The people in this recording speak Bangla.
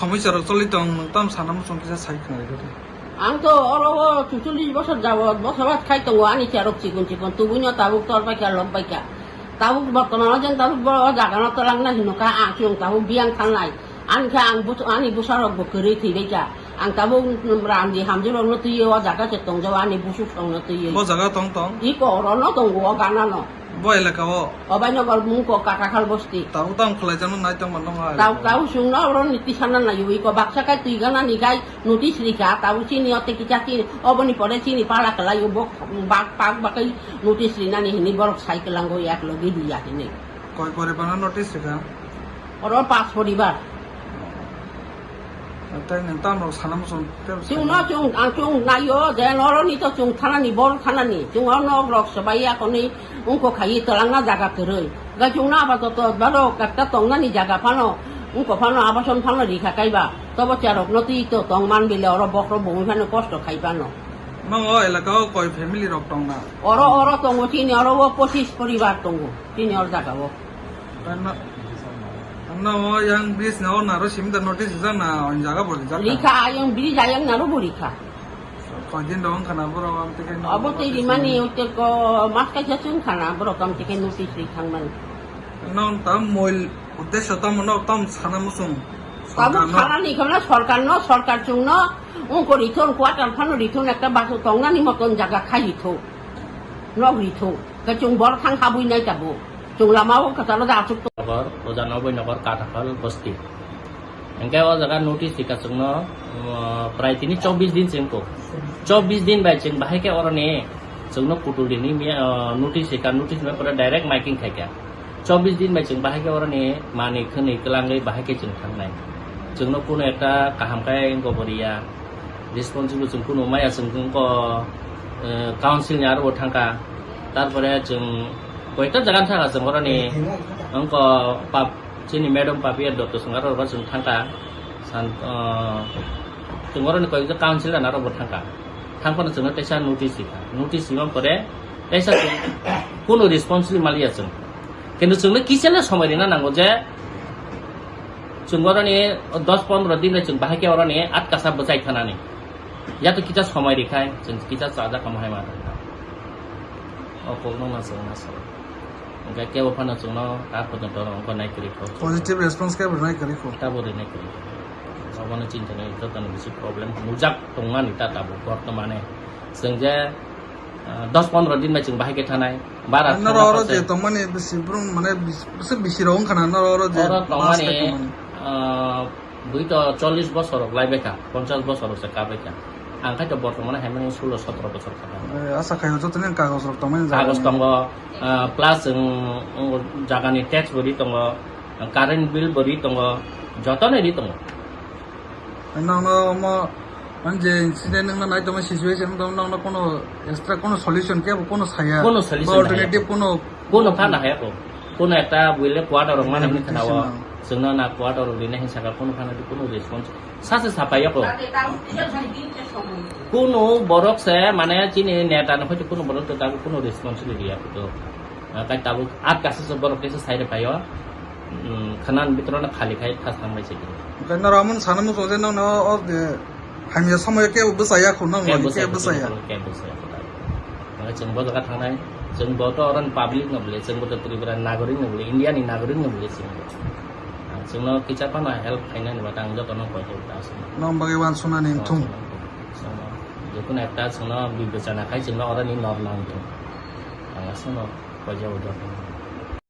সমস্যার চলিত নতাম সানাম সংকিসা সাইখানা রেখে आं तो अरो 40 বছর যাবত বসবাস খাইতো আনি চারক চিকন চিকন তুবুইনো তাবুক তোর বাইকা লব বাইকা তাবুক বর্তমানে যেন তাবুক বড় জাগানো তো লাংনা হিনুকা আং চুং তাবুক বিয়াং খানলাই আনখা আং বুস আনি বুসারক বকরি থিবাইকা आं তাবুক রান্দি হামজে রনো তুইও জাগা চেতং যাও আনি বুসু সংনো তুইও ব জায়গা টং টং ই করনো দঙ্গো গানানো ব এলাকাও অবাইনগর মুংকো কাকাখাল বস্তি তাও তাম খলাই জানো নাই তাম মন হয় তাও তাও সুংনো রন নীতি সানা নাই উই কো বাক্সাকাই তুই গানা নিগাই নোটিস রিকা তাও চিনি অতে কিটা কি অবনি পরে চিনি পালা কলাই বক বাক পাক বাকাই নোটিস রিনা নি হিনি বরক সাইকেল আঙ্গো এক লগে দিয়া হিনি কয় পরে বানা নোটিস রেখা ওর পাঁচ পরিবার তাই নতাম সানাম সং চুংনো চুং আং চুং নাইও যে নরনি তো চুং থানানি বড় থানানি চুং অন রক সবাই এখনি উনকো খাই তলাংনা জায়গা করই গা চুংনা আপাতত বড় একটা তংনানি জায়গা ফানো উনকো ফানো আবাসন ফানো রিখা কাইবা তবে চারক নতি তো তং মান বিলে ওর বক্র বমি ফানো কষ্ট খাইবানো নং ও এলাকাও কয় ফ্যামিলি রক টং না ওর তঙ্গ চিনি ওর 25 পরিবার তঙ্গ চিনি ওর জাগাবো না ও yang bis na na ro sim da notice za na on jaga bol ja রিখা আয়ং বিরি যায়ং নারো বুরিখা কয়দিন রং খানা বড় আম থেকে অবতই রিমানি ওতে কো মাস কাইছা চুং খানা বড় কাম থেকে নোটিস রিখাং মান নং তাম মইল উদ্দেশ্য তাম ন তাম সানাম সং তাবো খানা নি খানা সরকার চুং ন উনকো রিথন কোয়ার্টার ফানো রিথন একটা বাসু তংনানি মতন জায়গা খাইথো নগ রিথো কা চুং বড় খাং হাবুই নাই তাবো চুং লামাও কাতালো দা আচুক नगर ओजानबे नगर काठाखाल बस्ती इनके वो जगह नोटिस दिखा चुनो प्राय 24 दिन चुनको 24 दिन बाय चुन बाहे के और ने चुनो पुटुल दिनी नोटिस दिखा नोटिस में पूरा डायरेक्ट माइकिंग था क्या 24 दिन बाय चुन बाहे के और ने माने खने कलांगे बाहे के चुन थांनाय चुनो कुनो एकटा काहाम काय इनको बरिया रिस्पॉन्सिबल चुन कुनो माया चुनको काउंसिल यार वो थांका तारपरे चुन কয়েকটা জায়গা থাকা जों हरनि अंक पाप चिनि मैडम पापिया डॉक्टर संगार और जों थांका सान जों हरनि कয়েকটা काउंसिल ना रबो थांका थांफानो जों तेसा नोटिस सिमा परे तेसा कोनो रिस्पॉन्सिबल मालिया जों किन्तु जोंनो किसेला समय दिना नांगौ जे जों हरनि 10-15 दिन जों बाहायके हरनि आट कासा बजाय थानानै या तो किता समय रेखाय जों किता जाजा कमाय मा अपोनो ना जों ना enggak kaya wapana cungno apa tuh orang kau naik keriko positive response কে বনাই করি কো tabu deh naik keriko sawana cinta nih itu kan bisi problem mujak tongan kita tabu বর্তমানে senja 10-15 দিন macam bahaya kita naik barat না র যে তমানে বেশি ব্রুম মানে বেশি রং খানা না র যে tongan buito 40 বছর লাইবেকা 50 বছর সে কাবেকা angka itu বর্তমানে hanya 16-17 বছর kata আশা খাই যত নেন কাগজ rock তমানে kagus tonggo plus jagani tax beri tonggo current bill beri tonggo jotone di tonggo না না মা মানে ইনসিডেন্ট না নাই তোমার সিচুয়েশন তো না কোনো এক্সট্রা কোনো সলিউশন কে কোনো ছায়া কোনো solution অল্টারনেটিভ কোনো kana ya ko কোনো একটা বুইলে quarter orang mana ni kanawa sengna na kuarter dina hin saka কোনো kana di কোনো response sase sapa ya ko কোনো borok se মানে চিনি নেটা না হয়তো কোনো borok তো তাকে কোনো রেসপন্সিবিলিটি ya তো তাই তাবু আট কাছে সব borok কেসে সাইডে পাইও খানান ভিতরনা খালি খাই থাস থামবাইছে কি কারণ রামন সানামু জে না ও হামিয়া সময় কে বসায়া খুনা কে বসায়া जों bo jaga thangnai जों bo to orang public no bole जों bo to tribura nagorik no bole india ni nagorik no bole जोंनो किचा पाना हेल्प खाइना नि बाटा आं जतनो कयतो दास नम बागेवान सुनानि थुम जेकुन एकटा जोंनो बिबेचना खाइ जोंनो अरनि नर नांगौ आं आसनो कयजाव दं